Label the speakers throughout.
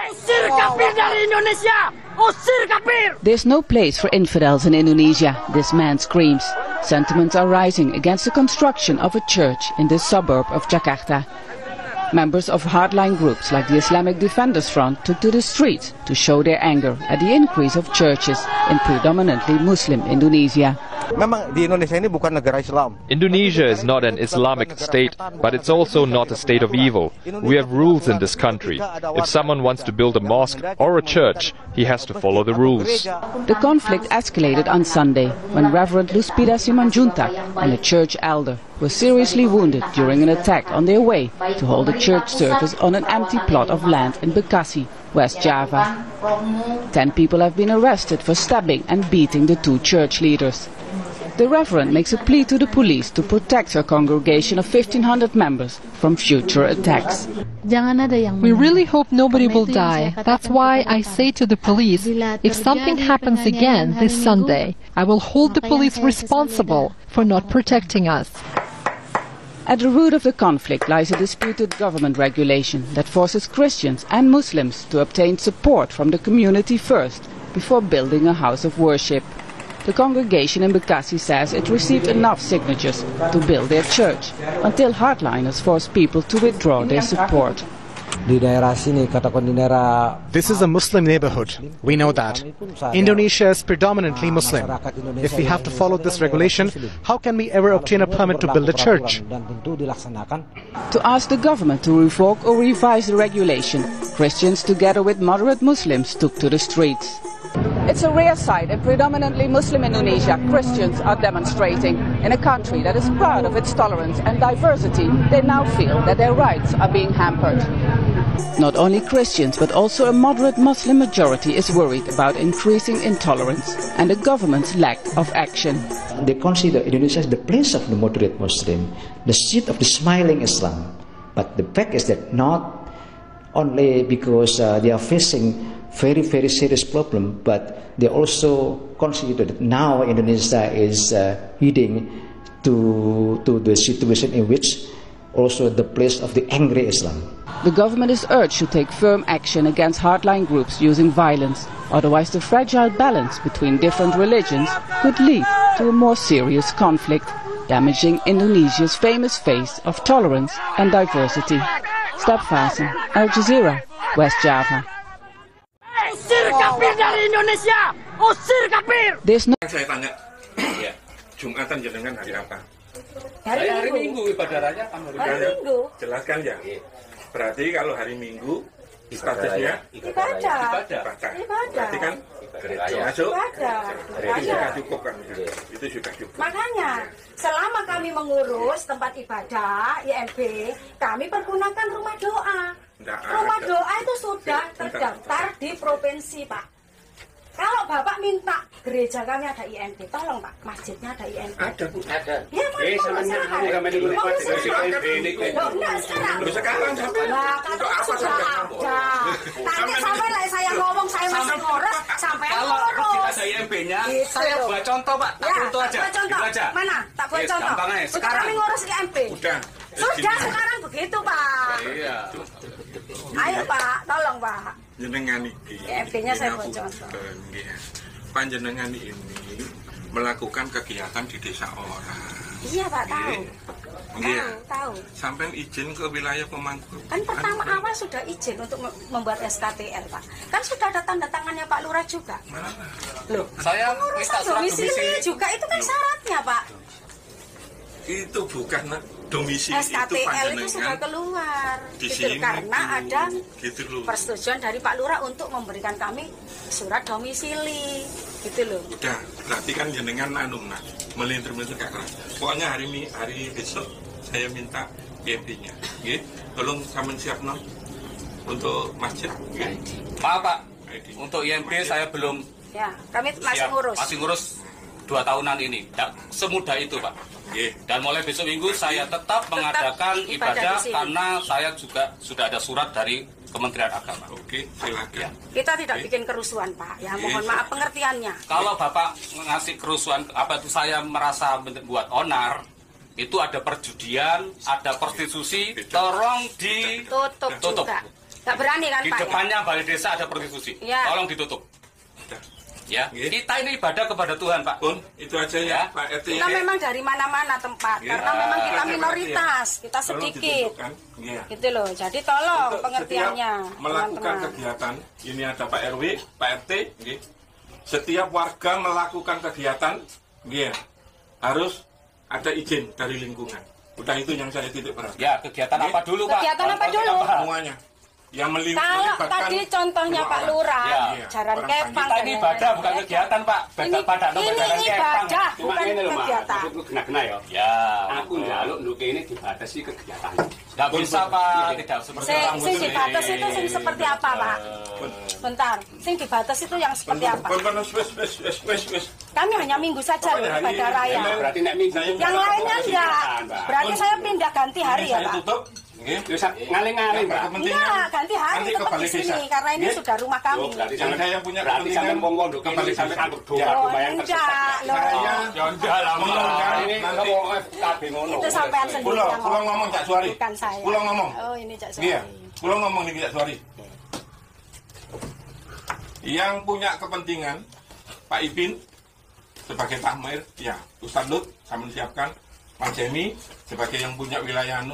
Speaker 1: Usir kafir dari Indonesia! Usir kafir!
Speaker 2: There's no place for infidels in Indonesia, this man screams. Sentiments are rising against the construction of a church in this suburb of Jakarta. Members of hardline groups like the Islamic Defenders Front took to the streets to show their anger at the increase of churches in predominantly Muslim Indonesia.
Speaker 3: Memang di Indonesia ini bukan negara Islam.
Speaker 4: Indonesia is not an Islamic state, but it's also not a state of evil. We have rules in this country. If someone wants to build a mosque or a church, he has to follow the rules.
Speaker 2: The conflict escalated on Sunday when Reverend Luspida Simanjuntak and a church elder were seriously wounded during an attack on their way to hold a church service on an empty plot of land in Bekasi, West Java. 10 people have been arrested for stabbing and beating the two church leaders. The reverend makes a plea to the police to protect her congregation of 1,500 members from future attacks.
Speaker 5: We really hope nobody will die. That's why I say to the police, if something happens again this Sunday, I will hold the police responsible for not protecting us.
Speaker 2: At the root of the conflict lies a disputed government regulation that forces Christians and Muslims to obtain support from the community first, before building a house of worship. The congregation in Bekasi says it received enough signatures to build their church, until hardliners forced people to withdraw their support.
Speaker 6: This is a Muslim neighborhood. We know that. Indonesia is predominantly Muslim. If we have to follow this regulation, how can we ever obtain a permit to build a church?
Speaker 2: To ask the government to revoke or revise the regulation, Christians together with moderate Muslims took to the streets. It's a rare sight in predominantly Muslim Indonesia. Christians are demonstrating. In a country that is proud of its tolerance and diversity, they now feel that their rights are being hampered. Not only Christians, but also a moderate Muslim majority is worried about increasing intolerance and the government's lack of action.
Speaker 7: They consider Indonesia as the place of the moderate Muslim, the seat of the smiling Islam. But the fact is that not only because they are facing very serious problem, but they also consider that now Indonesia is heading to the situation in which also the place of the angry Islam.
Speaker 2: The government is urged to take firm action against hardline groups using violence, otherwise the fragile balance between different religions could lead to a more serious conflict, damaging Indonesia's famous face of tolerance and diversity. Step Fasen, Al Jazeera, West Java.
Speaker 1: Usir kafir dari Indonesia! Usir kafir!
Speaker 2: There's no...
Speaker 8: Saya tanya, Jumatan jenengan hari apa?
Speaker 9: Hari Minggu ibadah raya kan hari Minggu.
Speaker 8: Jelaskan ya. Berarti kalau hari Minggu statusnya
Speaker 9: ibadah.
Speaker 8: Berarti kan masuk. Itu sudah cukup kan? Itu sudah cukup.
Speaker 9: Makanya selama kami mengurus tempat ibadah IMB, kami pergunakan rumah doa. Rumah doa itu sudah terdaftar di provinsi, Pak. Kalau Bapak minta gereja kami ada IMB, tolong Pak, masjidnya ada IMB.
Speaker 8: Ada, Bu.
Speaker 9: Ada. Ya,
Speaker 8: sekarang sampai.
Speaker 9: Nah, katanya sudah ada. Nanti sampai lah saya ngomong, saya masih ngurus, sampai ngurus.
Speaker 10: Kalau ada IMB-nya, saya buat contoh, Pak. Tak contoh aja.
Speaker 9: Contoh. Mana? Tak buat contoh. Sekarang kami ngurus IMB. Sudah sekarang begitu, Pak.
Speaker 10: Iya.
Speaker 9: Ayo Pak, tolong Pak.
Speaker 8: Jenengan iki.
Speaker 9: IMB-nya saya buat contoh.
Speaker 8: Panjenengan ini melakukan kegiatan di desa orang.
Speaker 9: Iya Pak, tahu. Tahu.
Speaker 8: Sampai izin ke wilayah Pemangku.
Speaker 9: Kan pertama awal sudah izin untuk membuat SKTL Pak. Kan sudah ada tanda tangannya Pak Lurah juga.
Speaker 8: Mana?
Speaker 10: Loh, saya minta surat
Speaker 9: domisili juga itu kan syaratnya Pak.
Speaker 8: Itu bukan domisili,
Speaker 9: SKTL itu sudah keluar
Speaker 8: di
Speaker 9: gitu,
Speaker 8: sini
Speaker 9: karena ada
Speaker 8: gitu
Speaker 9: persetujuan dari Pak Lurah untuk memberikan kami surat domisili gitu loh.
Speaker 8: Udah, berarti kan jenengan melintir-melintir gak keras. Pokoknya hari besok saya minta IMB-nya, tolong sampean siap untuk masjid.
Speaker 10: Maaf Pak, untuk IMB saya belum.
Speaker 9: Ya, kami masih ngurus.
Speaker 10: Masih ngurus 2 tahunan ini. Tidak semudah itu Pak. Dan mulai besok minggu saya tetap mengadakan ibadah karena saya juga sudah ada surat dari Kementerian Agama.
Speaker 8: Oke, silakan.
Speaker 9: Kita tidak bikin kerusuhan Pak. Ya mohon maaf pengertiannya.
Speaker 10: Kalau Bapak ngasih kerusuhan, apa itu saya merasa membuat onar, itu ada perjudian, ada prostitusi, tolong ditutup.
Speaker 9: Juga. Nggak berani kan
Speaker 10: Di
Speaker 9: Pak?
Speaker 10: depannya balai desa ada prostitusi.
Speaker 9: Ya.
Speaker 10: Tolong ditutup. Ya, kita ini ibadah kepada Tuhan, Pak.
Speaker 8: Pun, itu aja ya, Pak RT.
Speaker 9: Kita memang dari mana-mana tempat, karena memang kita minoritas, kita sedikit. Gitu loh. Jadi tolong pengertiannya,
Speaker 8: melakukan
Speaker 9: teman-teman.
Speaker 8: kegiatan, ini ada Pak RW, Pak RT, setiap warga melakukan kegiatan, harus ada izin dari lingkungan. Udah itu yang saya titik berat.
Speaker 10: Ya, kegiatan apa dulu, Pak?
Speaker 9: Kegiatan apa dulu?
Speaker 8: Semuanya. Yang
Speaker 9: Kalau tadi contohnya Pak Lurah, jaran kepang.
Speaker 10: Kita ini ibadah bukan kegiatan, Pak.
Speaker 9: Ini ibadah, bukan kegiatan.
Speaker 11: Kena ya.
Speaker 10: Ya.
Speaker 11: Aku njaluk nuke ini dibatasi kegiatan.
Speaker 10: Nggak bisa, Pak. Tidak seperti orang
Speaker 9: Sing dibatas itu sing seperti apa, Pak? Bentar, sing dibatas itu yang seperti apa? Kami hanya minggu saja loh ibadah raya.
Speaker 11: Berarti nek minggu
Speaker 9: Yang lainnya enggak. Berarti saya pindah ganti hari ya, Pak?
Speaker 11: ngaling-ngaling, Pak.
Speaker 9: Enggak, ganti hari tetap di sini karena ini sudah rumah kami.
Speaker 11: Berarti
Speaker 8: Yang saya punya
Speaker 11: berarti sampai wong nduk ini sampai kantor doa
Speaker 9: Oh,
Speaker 11: bayang
Speaker 9: enggak loh.
Speaker 10: Ya enggak lah,
Speaker 11: ini ngomong kabeh ngono.
Speaker 9: Itu sampean sendiri yang
Speaker 8: Pulang ngomong Cak Suari.
Speaker 9: Bukan saya.
Speaker 8: Pulang ngomong.
Speaker 9: Oh, ini Cak Suari.
Speaker 8: Iya, pulang ngomong nih Cak Suari. Yang punya kepentingan Pak Ipin sebagai takmir, ya Ustadz Lut sama siapkan, Pak Jemi sebagai yang punya wilayah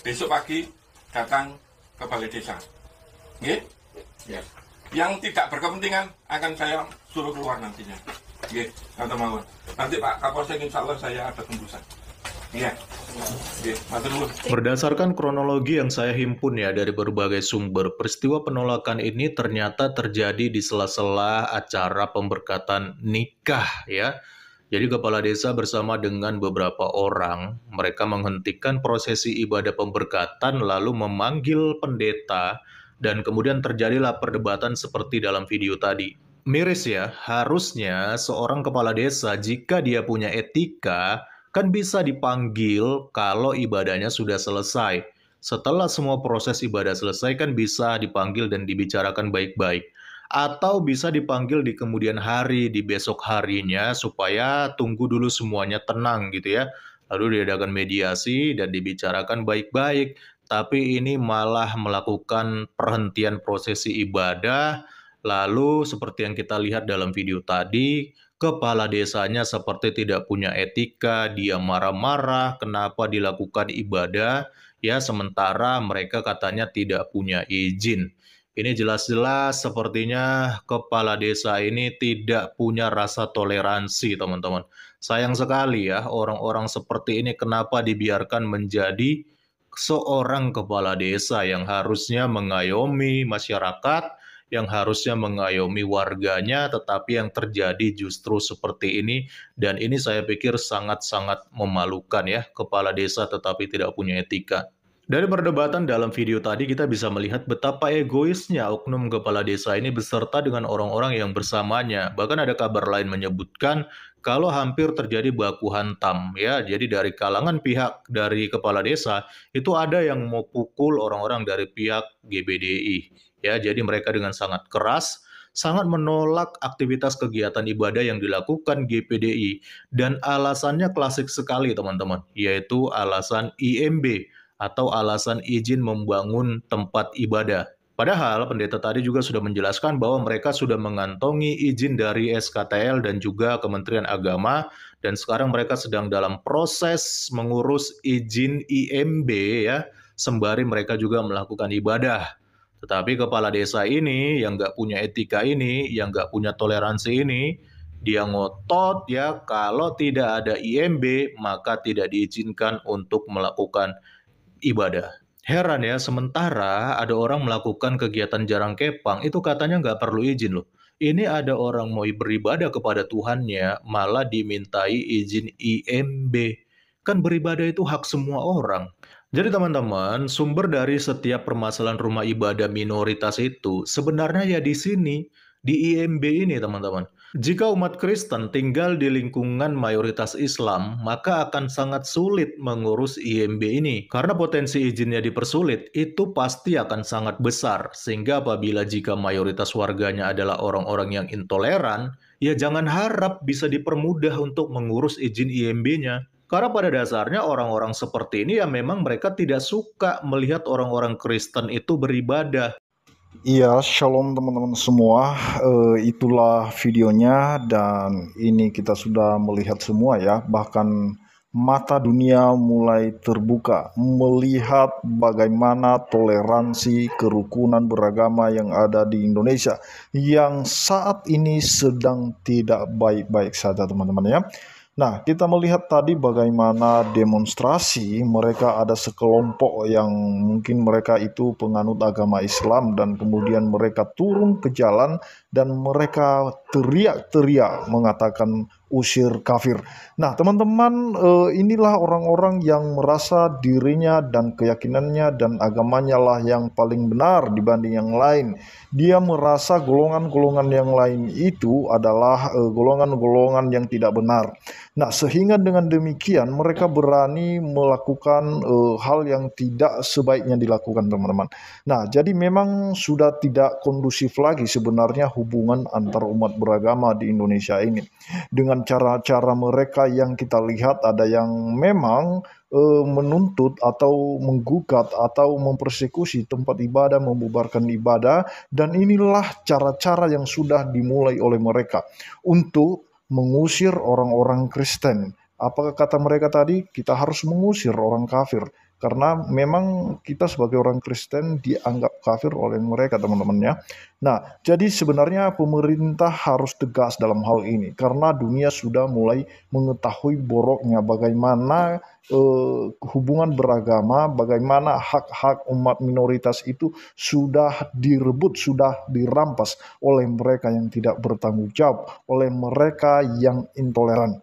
Speaker 8: besok pagi datang ke balai desa. Nggih? Ya. Yang tidak berkepentingan akan saya suruh keluar nantinya. Nggih, kata mawon. Nanti Pak Kapolsek insyaallah saya ada tembusan. Iya. Nggih, matur nuwun.
Speaker 12: Berdasarkan kronologi yang saya himpun ya dari berbagai sumber, peristiwa penolakan ini ternyata terjadi di sela-sela acara pemberkatan nikah ya. Jadi kepala desa bersama dengan beberapa orang, mereka menghentikan prosesi ibadah pemberkatan lalu memanggil pendeta dan kemudian terjadilah perdebatan seperti dalam video tadi. Miris ya, harusnya seorang kepala desa jika dia punya etika kan bisa dipanggil kalau ibadahnya sudah selesai. Setelah semua proses ibadah selesai kan bisa dipanggil dan dibicarakan baik-baik. Atau bisa dipanggil di kemudian hari, di besok harinya, supaya tunggu dulu semuanya tenang gitu ya. Lalu diadakan mediasi dan dibicarakan baik-baik. Tapi ini malah melakukan perhentian prosesi ibadah. Lalu seperti yang kita lihat dalam video tadi, kepala desanya seperti tidak punya etika, dia marah-marah, kenapa dilakukan ibadah, ya sementara mereka katanya tidak punya izin. Ini jelas-jelas sepertinya kepala desa ini tidak punya rasa toleransi, teman-teman. Sayang sekali ya, orang-orang seperti ini kenapa dibiarkan menjadi seorang kepala desa yang harusnya mengayomi masyarakat, yang harusnya mengayomi warganya, tetapi yang terjadi justru seperti ini. Dan ini saya pikir sangat-sangat memalukan ya, kepala desa tetapi tidak punya etika. Dari perdebatan dalam video tadi kita bisa melihat betapa egoisnya oknum kepala desa ini beserta dengan orang-orang yang bersamanya. Bahkan ada kabar lain menyebutkan kalau hampir terjadi baku hantam ya. Jadi dari kalangan pihak dari kepala desa itu ada yang mau pukul orang-orang dari pihak GBDI ya. Jadi mereka dengan sangat keras sangat menolak aktivitas kegiatan ibadah yang dilakukan GPDI dan alasannya klasik sekali teman-teman, yaitu alasan IMB atau alasan izin membangun tempat ibadah. Padahal pendeta tadi juga sudah menjelaskan bahwa mereka sudah mengantongi izin dari SKTL dan juga Kementerian Agama dan sekarang mereka sedang dalam proses mengurus izin IMB ya, sembari mereka juga melakukan ibadah. Tetapi kepala desa ini yang nggak punya etika ini, yang nggak punya toleransi ini, dia ngotot ya kalau tidak ada IMB maka tidak diizinkan untuk melakukan ibadah. Heran ya, sementara ada orang melakukan kegiatan jarang kepang, itu katanya nggak perlu izin loh. Ini ada orang mau beribadah kepada Tuhannya, malah dimintai izin IMB. Kan beribadah itu hak semua orang. Jadi teman-teman, sumber dari setiap permasalahan rumah ibadah minoritas itu sebenarnya ya di sini, di IMB ini teman-teman. Jika umat Kristen tinggal di lingkungan mayoritas Islam, maka akan sangat sulit mengurus IMB ini. Karena potensi izinnya dipersulit, itu pasti akan sangat besar. Sehingga apabila jika mayoritas warganya adalah orang-orang yang intoleran, ya jangan harap bisa dipermudah untuk mengurus izin IMB-nya. Karena pada dasarnya orang-orang seperti ini ya memang mereka tidak suka melihat orang-orang Kristen itu beribadah.
Speaker 13: Iya, shalom teman-teman semua. Itulah videonya dan ini kita sudah melihat semua ya. Bahkan mata dunia mulai terbuka melihat bagaimana toleransi kerukunan beragama yang ada di Indonesia yang saat ini sedang tidak baik-baik saja teman-teman ya. Nah, kita melihat tadi bagaimana demonstrasi mereka ada sekelompok yang mungkin mereka itu penganut agama Islam dan kemudian mereka turun ke jalan dan mereka teriak-teriak mengatakan usir kafir. Nah, teman-teman, inilah orang-orang yang merasa dirinya dan keyakinannya dan agamanya lah yang paling benar dibanding yang lain. Dia merasa golongan-golongan yang lain itu adalah golongan-golongan yang tidak benar. Nah, sehingga dengan demikian mereka berani melakukan hal yang tidak sebaiknya dilakukan, teman-teman. Nah, jadi memang sudah tidak kondusif lagi sebenarnya hubungan antar umat beragama di Indonesia ini. Dengan cara-cara mereka yang kita lihat ada yang memang menuntut atau menggugat atau mempersekusi tempat ibadah, membubarkan ibadah, dan inilah cara-cara yang sudah dimulai oleh mereka untuk mengusir orang-orang Kristen. Apakah kata mereka tadi? Kita harus mengusir orang kafir. Karena memang kita sebagai orang Kristen dianggap kafir oleh mereka, teman-teman ya. Nah, jadi sebenarnya pemerintah harus tegas dalam hal ini. Karena dunia sudah mulai mengetahui boroknya bagaimana hubungan beragama, bagaimana hak-hak umat minoritas itu sudah direbut, sudah dirampas oleh mereka yang tidak bertanggung jawab, oleh mereka yang intoleran.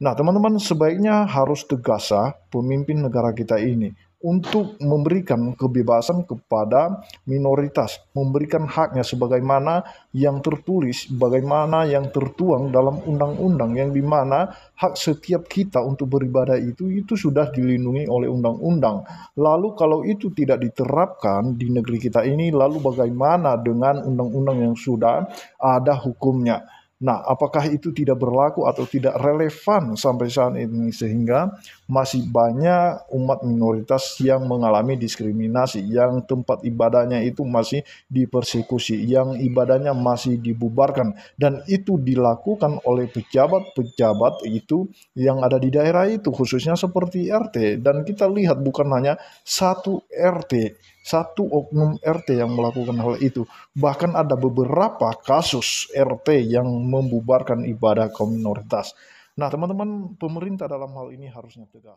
Speaker 13: Nah, teman-teman, sebaiknya harus tegas pemimpin negara kita ini untuk memberikan kebebasan kepada minoritas, memberikan haknya sebagaimana yang tertulis, bagaimana yang tertuang dalam undang-undang yang dimana hak setiap kita untuk beribadah itu sudah dilindungi oleh undang-undang. Lalu kalau itu tidak diterapkan di negeri kita ini, lalu bagaimana dengan undang-undang yang sudah ada hukumnya? Nah, apakah itu tidak berlaku atau tidak relevan sampai saat ini sehingga masih banyak umat minoritas yang mengalami diskriminasi, yang tempat ibadahnya itu masih dipersekusi, yang ibadahnya masih dibubarkan, dan itu dilakukan oleh pejabat-pejabat itu yang ada di daerah itu, khususnya seperti RT. Dan kita lihat bukan hanya satu RT, satu oknum RT yang melakukan hal itu. Bahkan ada beberapa kasus RT yang membubarkan ibadah kaum minoritas. Nah, teman-teman, pemerintah dalam hal ini harusnya tegas.